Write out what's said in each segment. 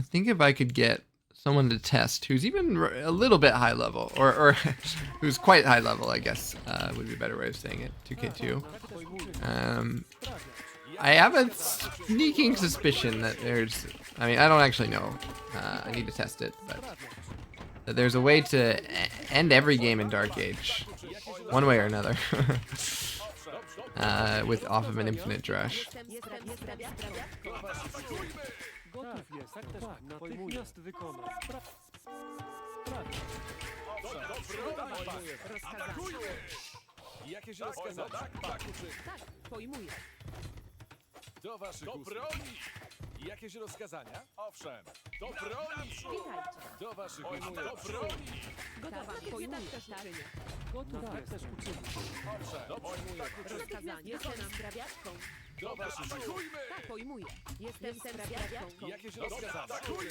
I think if I could get someone to test who's even a little bit high level, or who's quite high level, I guess, would be a better way of saying it. 2k2. I have a sneaking suspicion that there's, I mean, I don't actually know. I need to test it, but that there's a way to end every game in Dark Age, one way or another, with off of an infinite drush. Jakieś rozkazania? Tak, pojmuję. Do waszych do broni! Jakieś rozkazania? Owszem. Do broni! Do waszych pojmuję. Do broni! Gotowa, pojmuję. Gotowa, też uczynię. Owszem. Pojmuję. Rozkazanie. Jestem sprawiaczką. Do waszych atakujmy! Tak, pojmuję. Jestem sprawiaczką. Jakieś rozkazania? Atakujmy!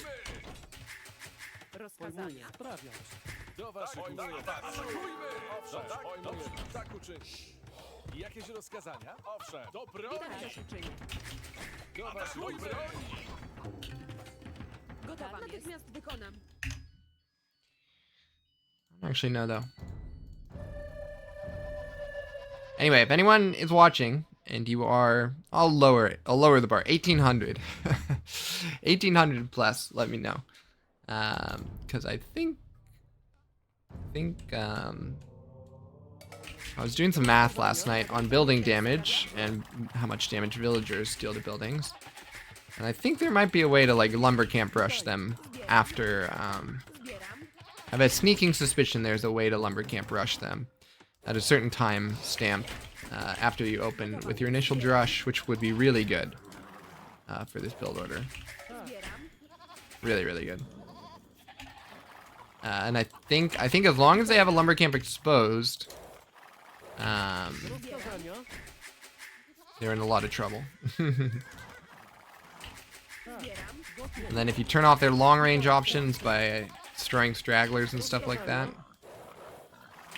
Rozkazania. Do waszych pojmuję. Atakujmy! Owszem. Pojmuję. Tak uczynię. Jakieś rozkazania? Owszem. Do broni! Też uczynię. Do waszych broni! Gotowa, natychmiast wykonam. Actually, no, though. Anyway, if anyone is watching and you are, I'll lower the bar. 1800. 1800 plus, let me know. Because I think I was doing some math last night on building damage and how much damage villagers deal to buildings. And I think there might be a way to like lumber camp rush them after, I have a sneaking suspicion there's a way to lumber camp rush them at a certain time stamp after you open with your initial drush, which would be really good for this build order. Really, really good. And I think as long as they have a lumber camp exposed, they're in a lot of trouble. And then if you turn off their long range options by destroying stragglers and stuff like that,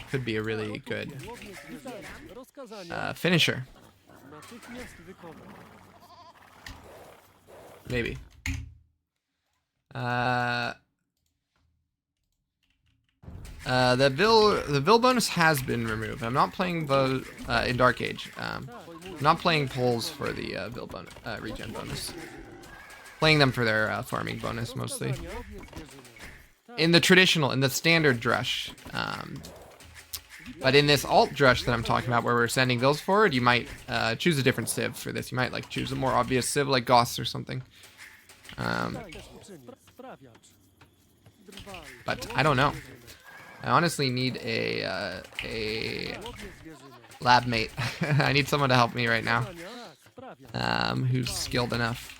could be a really good finisher. Maybe. The Vil bonus has been removed. I'm not playing in Dark Age. I'm not playing polls for the Vil bonus, regen bonus. Playing them for their farming bonus mostly. In the standard drush. But in this alt drush that I'm talking about, where we're sending Vils forward, you might choose a different civ for this. You might like choose a more obvious civ like Goths or something. But I don't know. I honestly need a lab mate. I need someone to help me right now, who's skilled enough.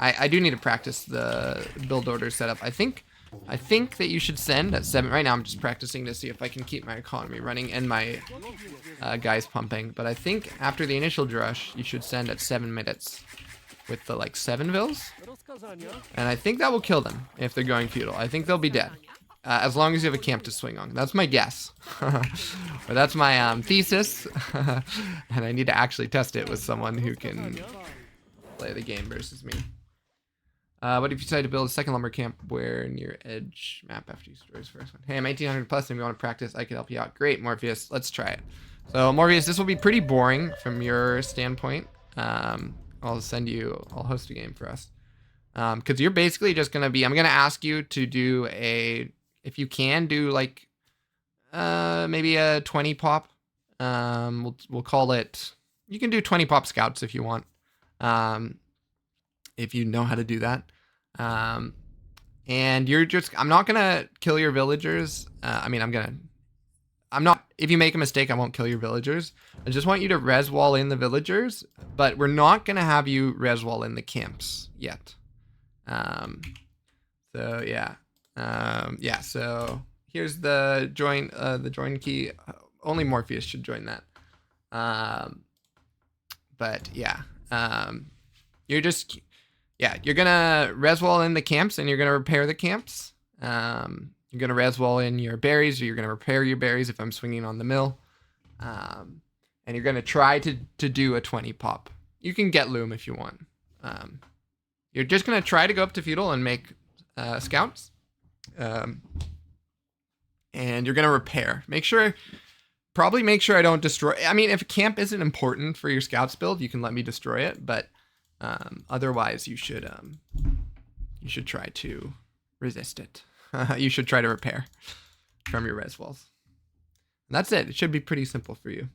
I do need to practice the build order setup. I think that you should send at 7. Right now I'm just practicing to see if I can keep my economy running and my guys pumping. But I think after the initial drush, you should send at 7 minutes with the like 7 Vils. And I think that will kill them if they're going feudal. I think they'll be dead. As long as you have a camp to swing on. That's my guess. Or that's my thesis. And I need to actually test it with someone who can play the game versus me. What if you decide to build a second lumber camp where near edge map after you destroy his first one? Hey, I'm 1800 plus and we want to practice. I can help you out. Great, Morpheus. Let's try it. So, Morpheus, this will be pretty boring from your standpoint. I'll host a game for us. Because you're basically just going to be, I'm going to ask you to do if you can do like maybe a 20 pop. We'll call it, you can do 20 pop scouts if you want. If you know how to do that. And I'm not gonna kill your villagers. If you make a mistake, I won't kill your villagers. I just want you to res wall in the villagers, but we're not gonna have you res wall in the camps yet. So yeah. So here's the join key. Only Morpheus should join that. But yeah. You're gonna res wall in the camps and you're gonna repair the camps. You're gonna res wall in your berries, or you're gonna repair your berries if I'm swinging on the mill. And you're gonna try to do a 20 pop. You can get loom if you want. You're just gonna try to go up to feudal and make scouts, and you're gonna repair. Probably make sure I don't destroy. I mean, if a camp isn't important for your scouts build, you can let me destroy it. But otherwise, you should try to resist it. You should try to repair from your res walls. And that's it. It should be pretty simple for you.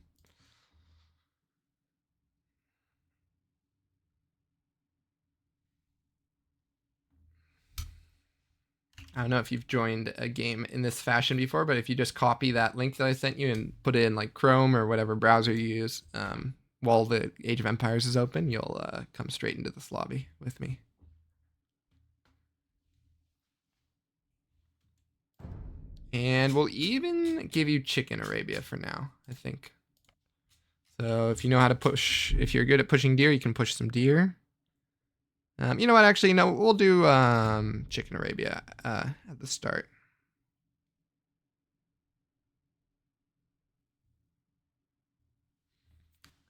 I don't know if you've joined a game in this fashion before, but if you just copy that link that I sent you and put it in like Chrome or whatever browser you use, while the Age of Empires is open, you'll come straight into this lobby with me. And we'll even give you Chicken Arabia for now, I think. So if you know how to push, if you're good at pushing deer, you can push some deer. You know what? Actually, no, we'll do Chicken Arabia at the start.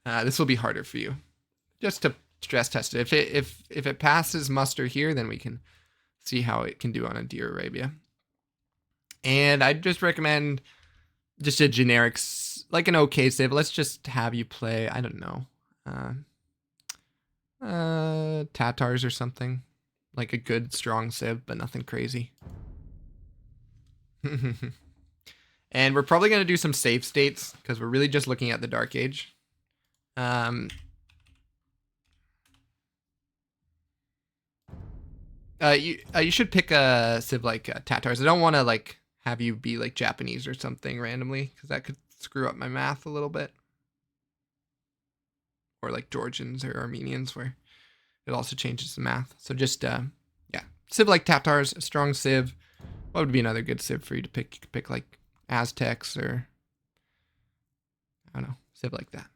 This will be harder for you, just to stress test it. If it passes muster here, then we can see how it can do on a deer Arabia. And I'd just recommend just a generic, like an okay save. Let's just have you play, I don't know, Tatars or something. Like a good, strong civ, but nothing crazy. And we're probably going to do some save states, because we're really just looking at the Dark Age. You should pick a civ like Tatars. I don't want to like have you be like Japanese or something randomly, because that could screw up my math a little bit. Or like Georgians or Armenians, where it also changes the math. So just, yeah, civ like Tatars, a strong civ. What would be another good civ for you to pick? You could pick like Aztecs or, I don't know, civ like that.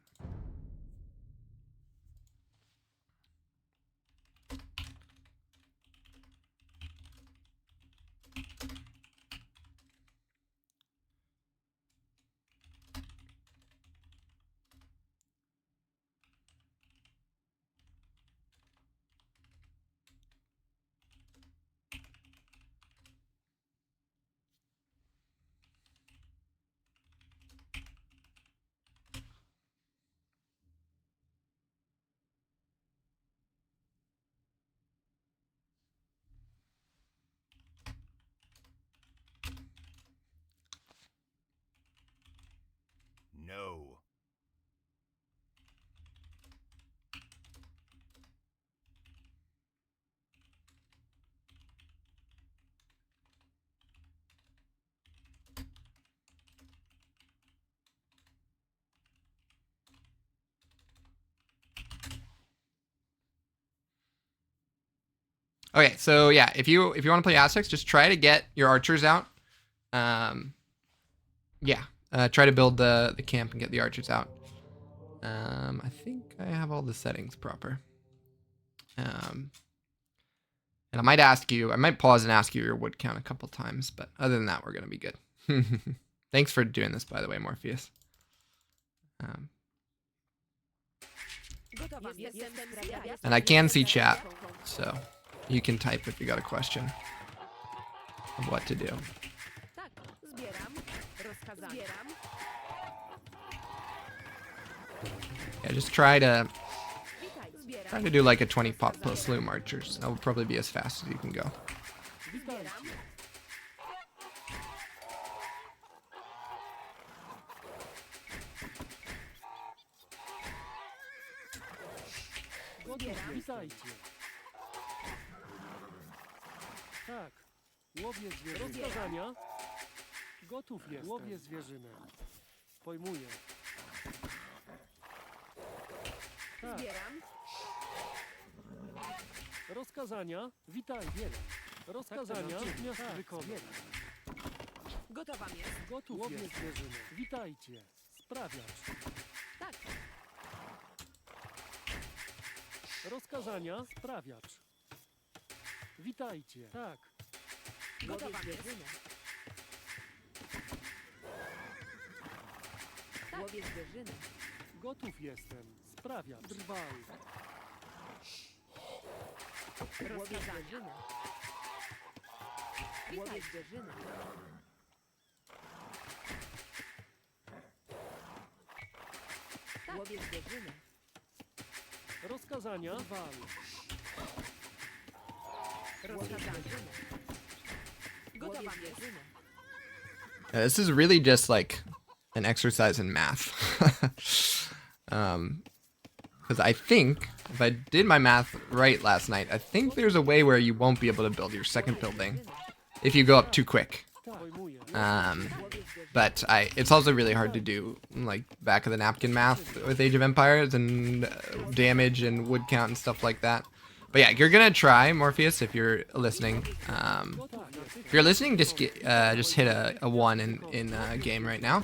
No. Okay, so yeah, if you want to play Aztecs, just try to get your archers out. Yeah, try to build the camp and get the archers out. I think I have all the settings proper. And I might pause and ask you your wood count a couple times, but other than that, we're gonna be good. Thanks for doing this, by the way, Morpheus. And I can see chat, so you can type if you got a question of what to do. Yeah, just try to do like a 20 pop plus loom archers. That will probably be as fast as you can go. Witajcie. Tak. Łowię zwierzynę. Rozkazania. Gotów jestem. Łowię zwierzynę. Pojmuję. Tak. Zbieram. Rozkazania. Witaj. Zbieram. Rozkazania. Miast wykonać. Gotowa jest. Gotów łowię zwierzynę. Witajcie. Sprawiacz. Tak. Rozkazania. Sprawiacz. Witajcie. Tak. Gotowa jest. Tak. Łowię zwierzynę. Gotów jestem. Sprawiacz. Drwal. Rozkazania. Witaj, zwierzyna. Łowię zwierzynę. Rozkazania. Rozkazania. Gotowa zwierzyna. This is really just like an exercise in math. Because I think, if I did my math right last night, I think there's a way where you won't be able to build your second building if you go up too quick. But it's also really hard to do, like, back of the napkin math with Age of Empires and damage and wood count and stuff like that. But yeah, you're gonna try, Morpheus, if you're listening. If you're listening, just hit a 1 in game right now,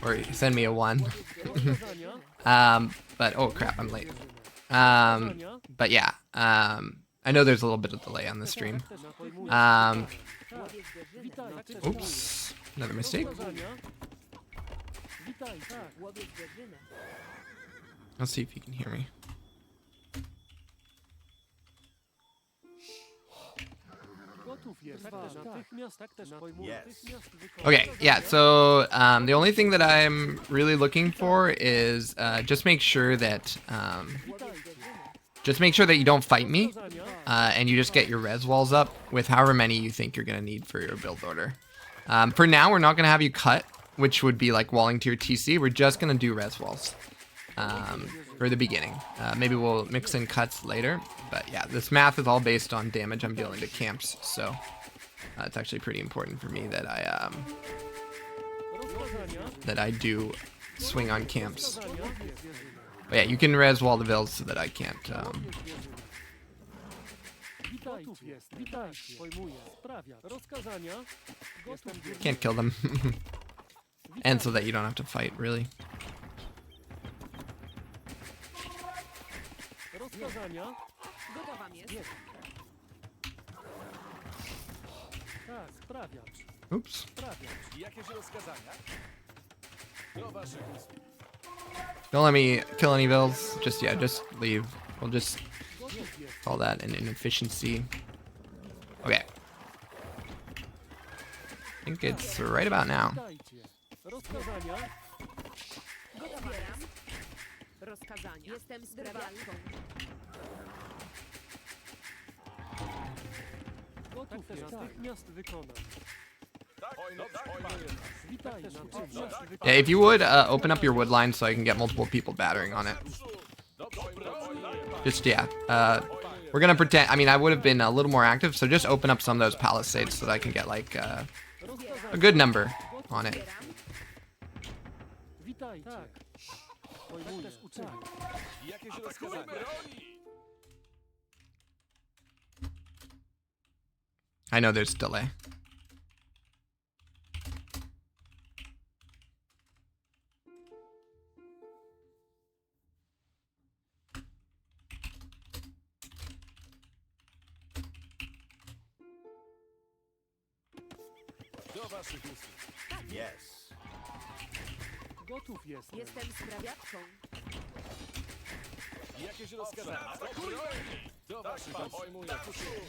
or send me a 1. But oh crap, I'm late. But yeah, I know there's a little bit of delay on the stream. Oops, another mistake. Let's see if you can hear me. Okay, yeah, so the only thing that I'm really looking for is just make sure that you don't fight me, and you just get your res walls up with however many you think you're gonna need for your build order. For now, we're not gonna have you cut, which would be like walling to your TC. We're just gonna do res walls for the beginning. Maybe we'll mix in cuts later, but yeah, this math is all based on damage I'm dealing to camps, so it's actually pretty important for me that I do swing on camps. But yeah, you can res wall the vills so that I can't kill them. And so that you don't have to fight, really. Gotowa jest. Oops. Jakieś rozkazania? Do waszych usług. Don't let me kill any vills. Just leave. We'll just call that an inefficiency. Okay. I think it's right about now. Rozkazania. Jestem strażaczką. Natychmiast wykonam. Witaj, natychmiast wykonam. Yeah, if you would open up your wood line so I can get multiple people battering on it. Just yeah. We're gonna pretend. I mean, I would have been a little more active, so just open up some of those palisades so that I can get like a good number on it. Witaj, tak. Pojmuję. Jakieś rozkazania? I know there's delay. Do waszych usług. Yes. Gotów jestem. Jestem sprawiaczką. Jakieś rozkazania? Do waszych usług.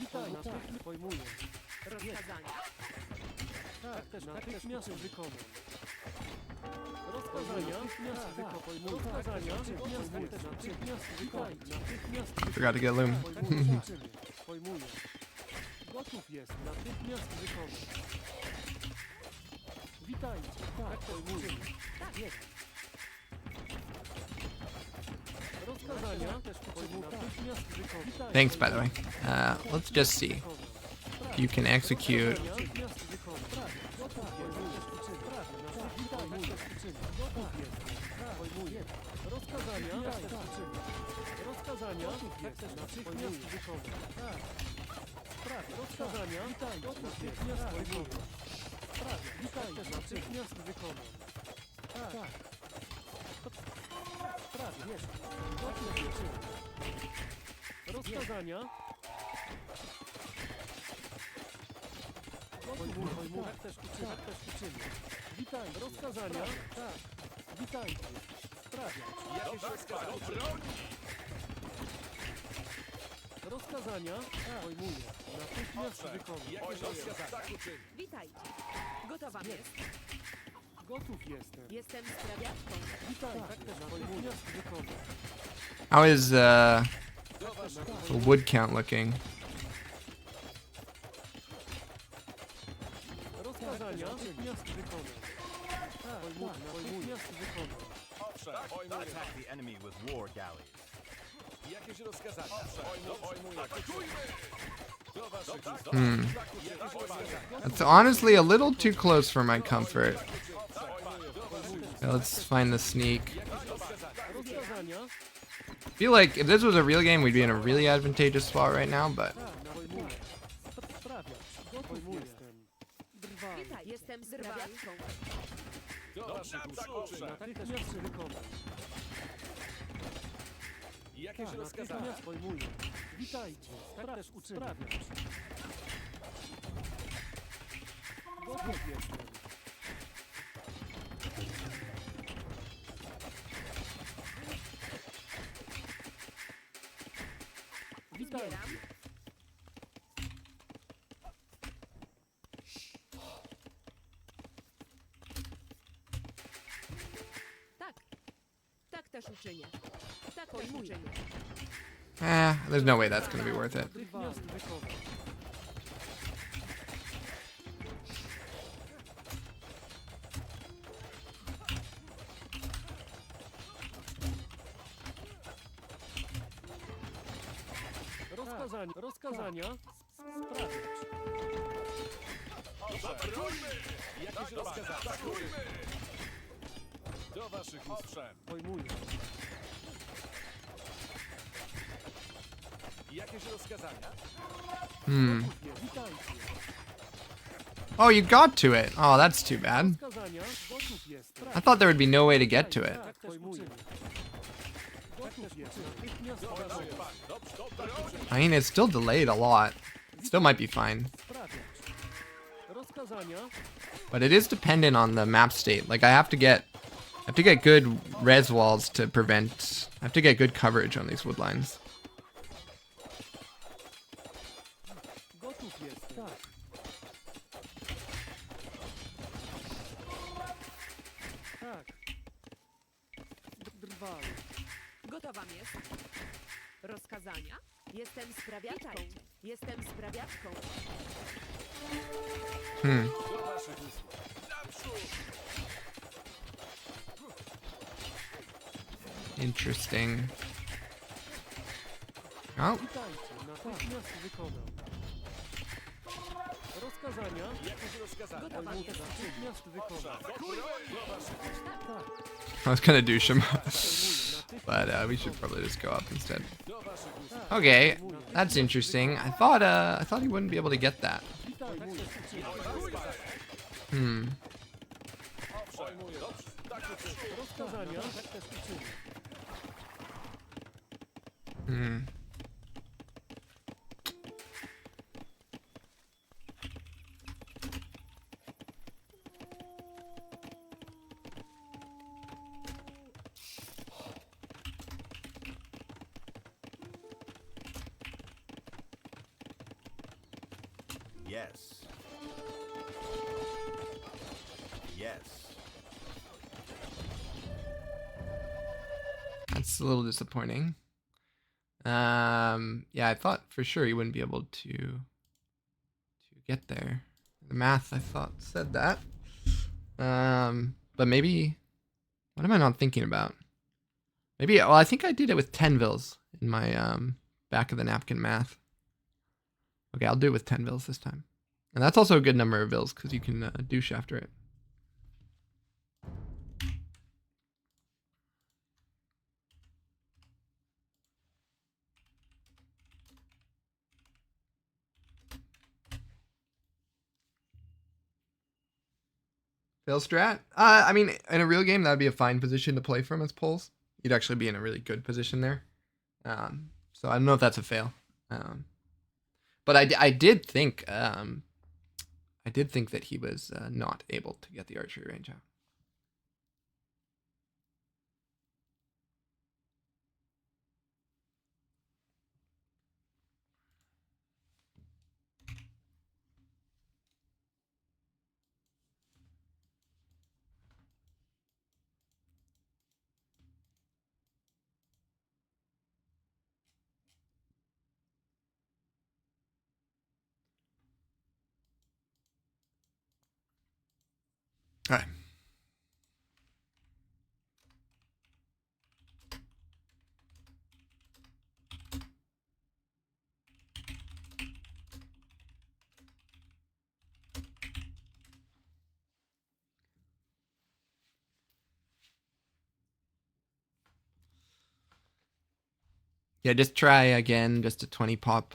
Witaj, natychmiast pojmuję. Rozkazania. Tak, też natychmiast wykonam. Rozkazania. Natychmiast wykonam. Rozkazania. Natychmiast wykonam. Natychmiast Forgot to get loom. pojmuję. Gotów jest. Natychmiast wykonam. Witajcie. Tak, pojmuję. Jest. Rozkazania. Natychmiast wykonam. Thanks, by the way. Let's just see if you can execute. Rozkazania. Tak też uczymy. Witaj, rozkazania. Tak. Witajcie. Sprawiać. Jakieś rozkazania? Rozkazania? Pojmuję. Natychmiast Owszem. wykonam. Jakieś rozkazania? Tak uczynię. Witajcie. Gotowa jest. Gotów jestem. Jestem sprawiaczką. Witajcie. Natychmiast wykonam. How is Do waszych the wood count looking? Rozkazania? Natychmiast wykonam. Pojmuję. Natychmiast wykonam. Owszem. Pojmuję. Attack the enemy with war galleys. Jakieś rozkazania? Pojmuję. Atakujmy! Do waszych usług. Hmm. Jakieś rozkazania? That's honestly a little too close for my comfort. Okay, let's find the sneak. Rozkazania? I feel like if this was a real game, we'd be in a really advantageous spot right now, but Pojmuję. Sprawiacz. Gotów jestem. Drwal. Witaj. Jestem sprawiaczką. Do waszych usług. Natychmiast wykonam. Jakieś rozkazania? Natychmiast pojmuję. Witajcie. Tak też uczynię. Sprawiacz. Gotów jestem. Witajcie. Zbieram. Tak. Tak też uczynię. Tak też uczynię. there's no way that's gonna be worth it. Natychmiast wykonam. Rozkazania. Rozkazania. Sprawiacz. Jakieś rozkazania? Atakujmy! Do waszych owszem. Pojmuję. Jakieś rozkazania? Hmm. Witajcie. Oh, you got to it. Oh, that's too bad. Rozkazania. Gotów jestem. I thought there would be no way to get to it. Tak też pojmuję. Gotów jestem. Natychmiast Do wykonam. waszych pan. Dobrze, dobrze. I mean, it's still delayed a lot. It still might be fine. Sprawiacz. Rozkazania. But it is dependent on the map state. Like I have to get good res walls to prevent. I have to get good coverage on these wood lines. Gotów jestem. Tak. Tak. Drwal. Gotowa jest. Rozkazania? Jestem sprawiaczką. Jestem sprawiaczką. Hmm. Do waszych usług. Naprzód! Interesting. Oh, Witajcie. Natychmiast wykonam. Rozkazania. Jakieś rozkazania? Gotowa Pojmuję. jest. Natychmiast wykonam. Atakujmy! Do waszych usług. Tak. I was gonna do some, Pojmuję. Natychmiast but we should probably just go up instead. Do waszych usług. Okay, that's interesting. I thought he wouldn't be able to get that. Pojmuję. Hmm. Pojmuję. Dobrze. Tak uczynię. Rozkazania. Tak też uczynię. Hmm. Yes. Yes. That's a little disappointing. Yeah, I thought for sure he wouldn't be able to get there. The math I thought said that. But maybe, what am I not thinking about? Maybe, well, I think I did it with 10 vils in my back of the napkin math. Okay, I'll do it with 10 vils this time. And that's also a good number of vils because you can douche after it. Fail strat? I mean, in a real game, that would be a fine position to play from as poles. You'd actually be in a really good position there. So I don't know if that's a fail. But I did think that he was not able to get the archery range out. Alright. Yeah, just try again, just a 20 pop.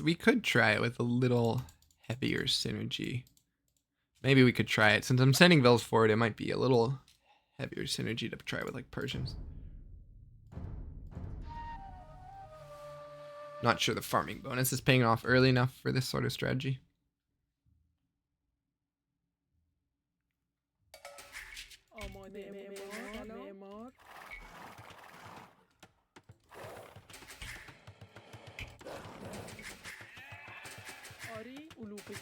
We could try it with a little heavier synergy. Maybe we could try it. Since I'm sending Vels forward, it might be a little heavier synergy to try with like Persians. Not sure the farming bonus is paying off early enough for this sort of strategy.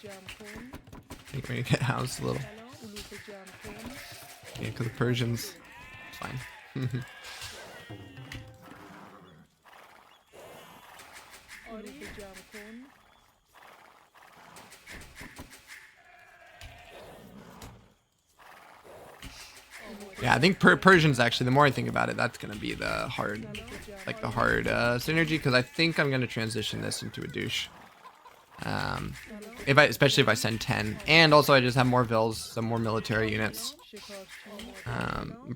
I think we're gonna get housed a little. Yeah, because the Persians. It's fine. Yeah, I think Persians actually, the more I think about it, that's gonna be the hard, synergy, because I think I'm gonna transition this into a douche. Especially if I send 10, and also I just have more vills, some more military units.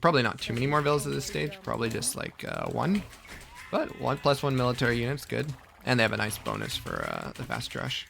Probably not too many more vills at this stage, probably just like 1, but 1+1 military units, good, and they have a nice bonus for the fast rush.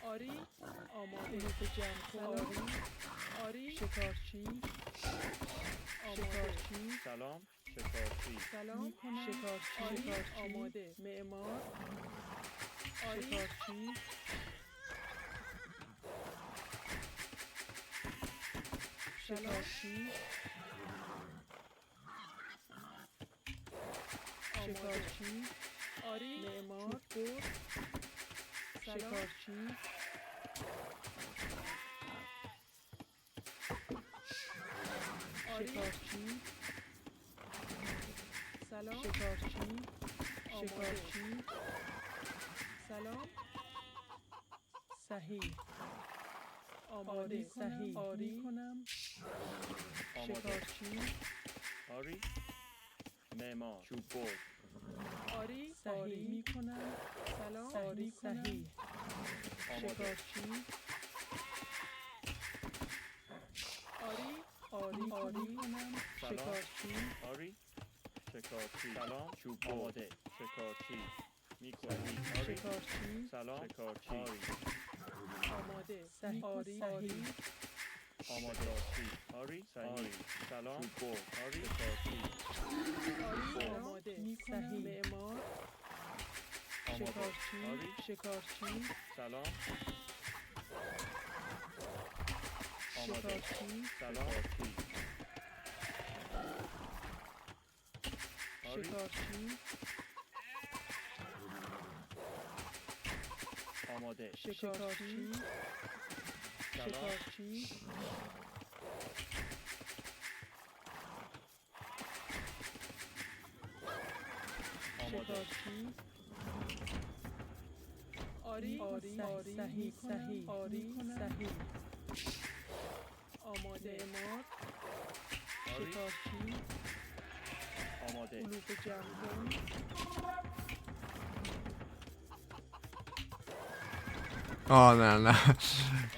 Oh no.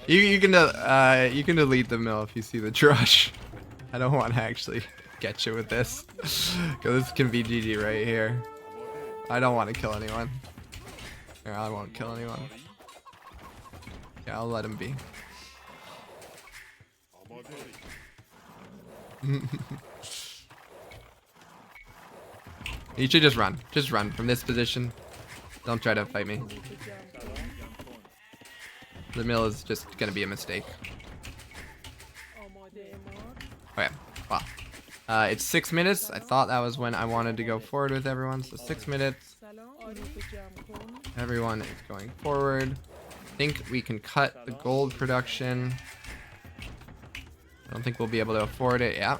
You can delete the mill if you see the drush. I don't want to actually get you with this, because this can be GG right here. I don't want to kill anyone. Here, I won't kill anyone. Yeah, I'll let him be. You should just run. Just run from this position. Don't try to fight me. The mill is just gonna be a mistake. Okay, wow. It's 6 minutes. I thought that was when I wanted to go forward with everyone. So 6 minutes. Everyone is going forward. I think we can cut the gold production. I don't think we'll be able to afford it. Yeah.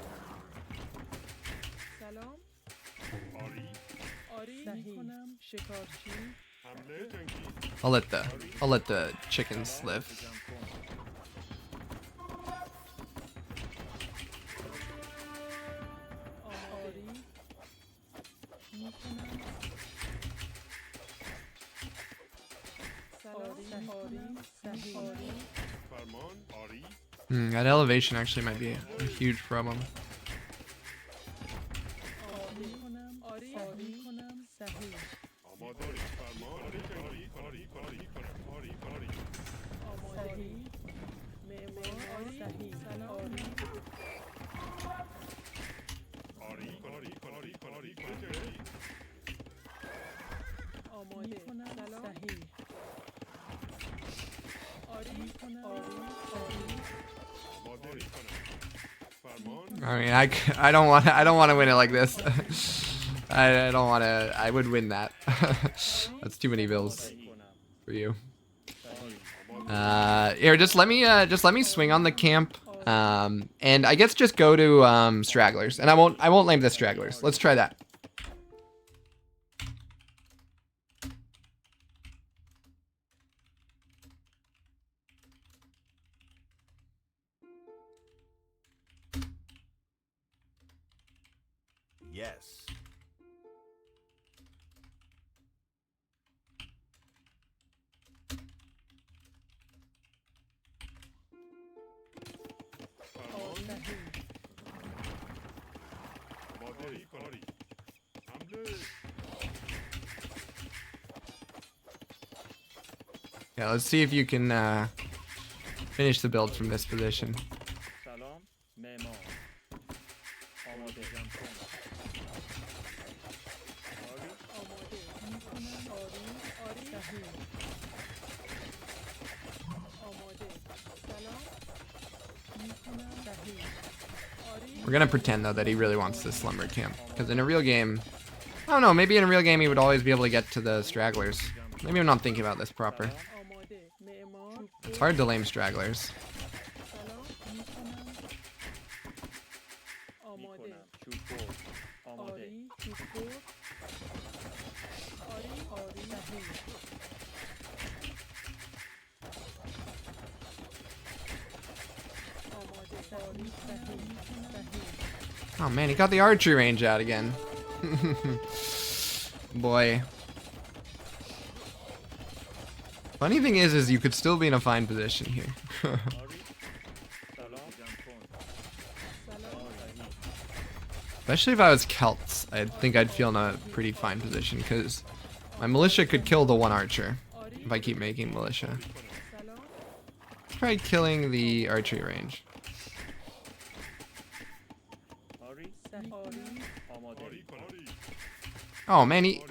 I'll let the chickens live. That elevation actually might be a huge problem. I mean, I don't want to win it like this. I don't want to. I would win that. That's too many bills for you. Here, just let me swing on the camp. And I guess just go to stragglers, and I won't name this stragglers. Let's try that. Yes. Yeah, let's see if you can finish the build from this position. We're gonna pretend though that he really wants this slumber camp, because in a real game, I don't know, maybe in a real game he would always be able to get to the stragglers. Maybe I'm not thinking about this proper. It's hard to lame stragglers. Oh man, he got the archery range out again. Boy. Funny thing is you could still be in a fine position here. Especially if I was Celts, I think I'd feel in a pretty fine position, because my militia could kill the one archer if I keep making militia. Try killing the archery range. Oh man, he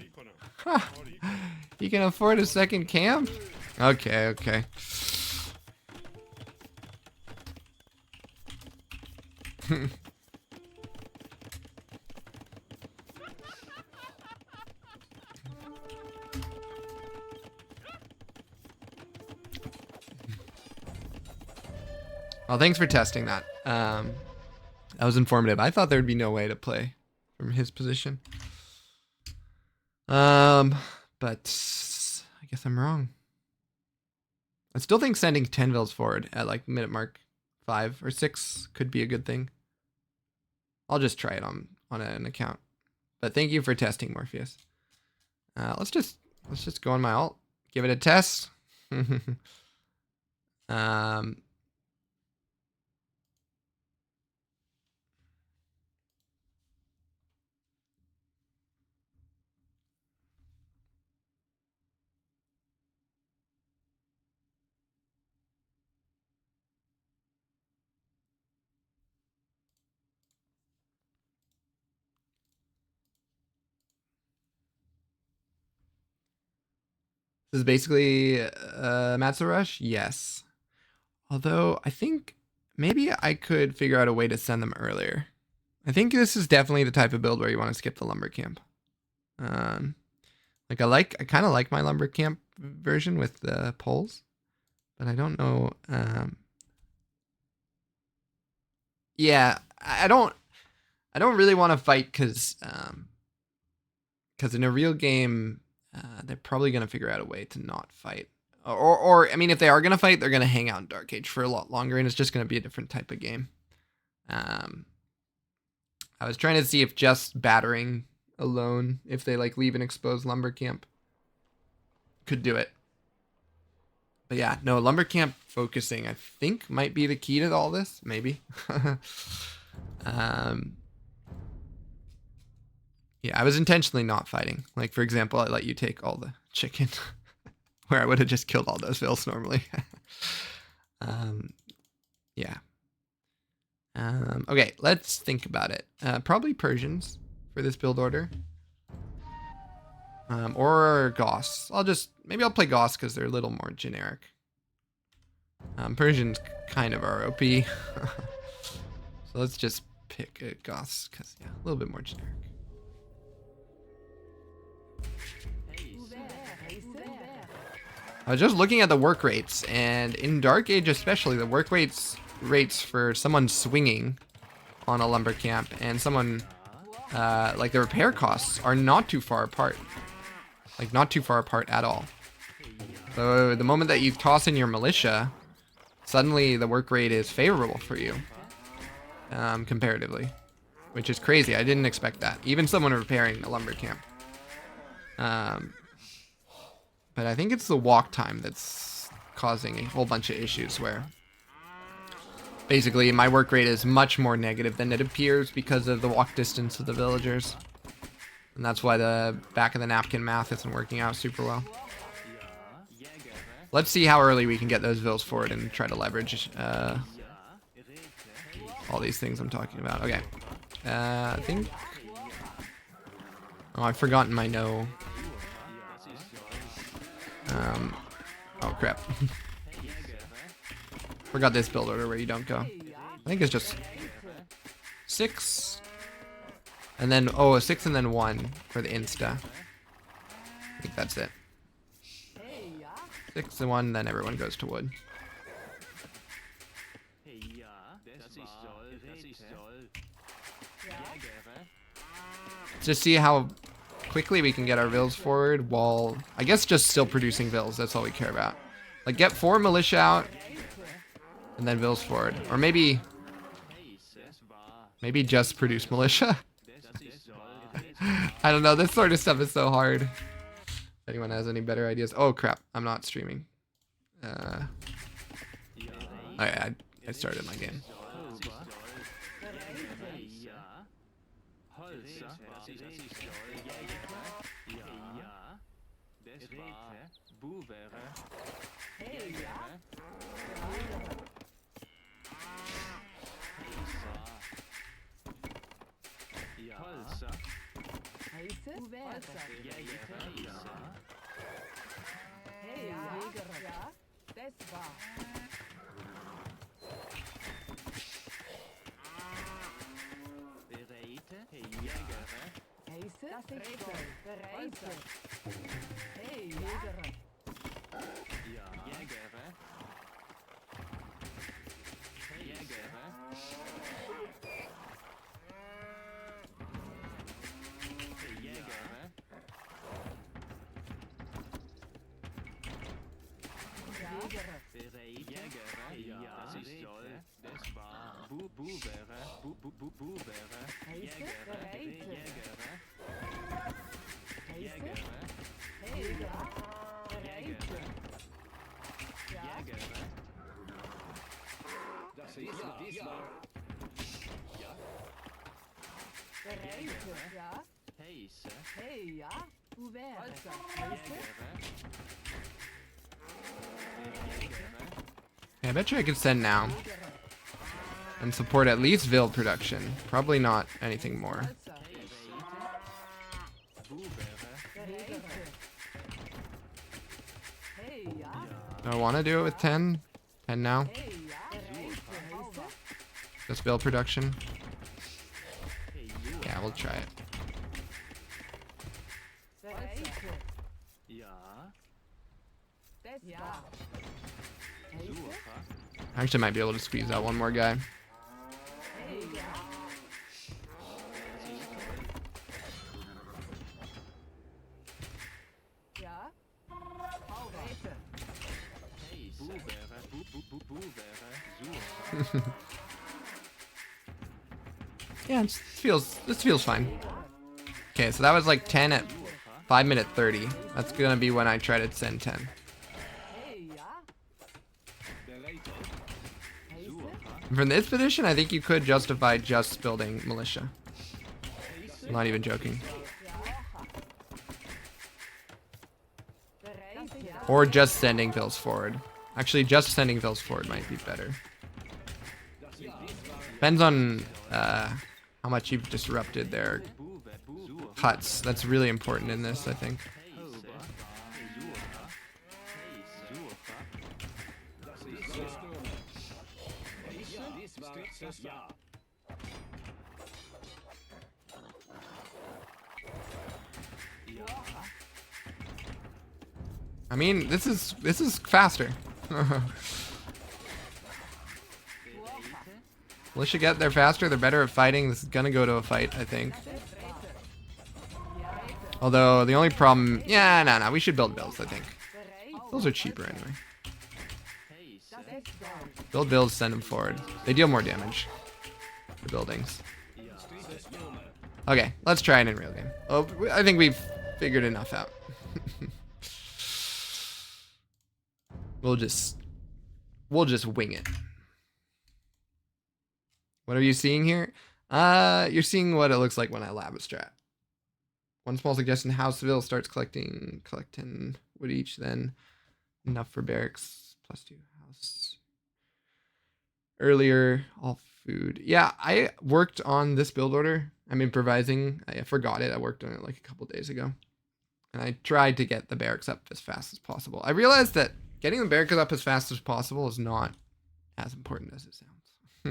can afford a second camp? Okay, okay. Well, thanks for testing that. That was informative. I thought there'd be no way to play from his position. But I guess I'm wrong. I still think sending 10 vills forward at like minute mark 5 or 6 could be a good thing. I'll just try it on an account. But thank you for testing, Morpheus. Let's just go on my alt. Give it a test. This is basically MATZE rush? Yes. Although I think maybe I could figure out a way to send them earlier. I think this is definitely the type of build where you want to skip the lumber camp. Like I kind of like my lumber camp version with the poles, but I don't know. Yeah, I don't really want to fight because in a real game, they're probably gonna figure out a way to not fight. Or I mean, if they are gonna fight, they're gonna hang out in Dark Age for a lot longer, and it's just gonna be a different type of game. I was trying to see if just battering alone, if they like leave an exposed lumber camp, could do it. But yeah, no, lumber camp focusing, I think, might be the key to all this. Maybe. Yeah, I was intentionally not fighting. Like, for example, I let you take all the chicken, where I would have just killed all those vills normally. Yeah. Okay, let's think about it. Probably Persians for this build order. Or Goths. Maybe I'll play Goths because they're a little more generic. Persians kind of are OP. So let's just pick Goths because, yeah, a little bit more generic. I was just looking at the work rates, and in Dark Age especially, the work rates for someone swinging on a lumber camp and someone like the repair costs are not too far apart. Like, not too far apart at all. So the moment that you toss in your militia, suddenly the work rate is favorable for you, comparatively, which is crazy. I didn't expect that. Even someone repairing a lumber camp. But I think it's the walk time that's causing a whole bunch of issues where basically my work rate is much more negative than it appears because of the walk distance of the villagers. And that's why the back of the napkin math isn't working out super well. Let's see how early we can get those vills forward and try to leverage all these things I'm talking about. Okay. I think... Oh, I've forgotten my no... Oh crap. Forgot this build order where you don't go. I think it's just 6 and then a 6 and then 1 for the insta. I think that's it. 6 and 1, then everyone goes to wood. Let's just see how quickly we can get our vills forward while, I guess, just still producing vills. That's all we care about. Like, get 4 militia out and then vills forward. Or maybe just produce militia. I don't know. This sort of stuff is so hard. If anyone has any better ideas. Oh crap, I'm not streaming. I started my game. I bet you I could send now and support at least Vill production. Probably not anything more. Do I want to do it with 10? 10 now? Just Vill production. we'll try it. I actually might be able to squeeze out one more guy. Yeah, this feels fine. Okay, so that was like 10 at 5 minute 30. That's gonna be when I try to send 10. From this position, I think you could justify just building militia. I'm not even joking. Or just sending vills forward. Actually, just sending vills forward might be better. Depends on how much you've disrupted their cuts. That's really important in this, I think. I mean, this is faster. Militia get there faster, they're better at fighting. This is gonna go to a fight, I think. Although, the only problem... Yeah, no, we should build builds, I think. Those are cheaper anyway. Build builds, send them forward. They deal more damage. The buildings. Okay, let's try it in real game. Oh, I think we've figured enough out. We'll just wing it. What are you seeing here? You're seeing what it looks like when I lab a strat. One small suggestion: Houseville starts collecting wood each, then enough for barracks, +2 house. Earlier, all food. Yeah, I worked on this build order. I'm improvising. I forgot it. I worked on it like a couple days ago. And I tried to get the barracks up as fast as possible. I realized that getting the barracks up as fast as possible is not as important as it sounds.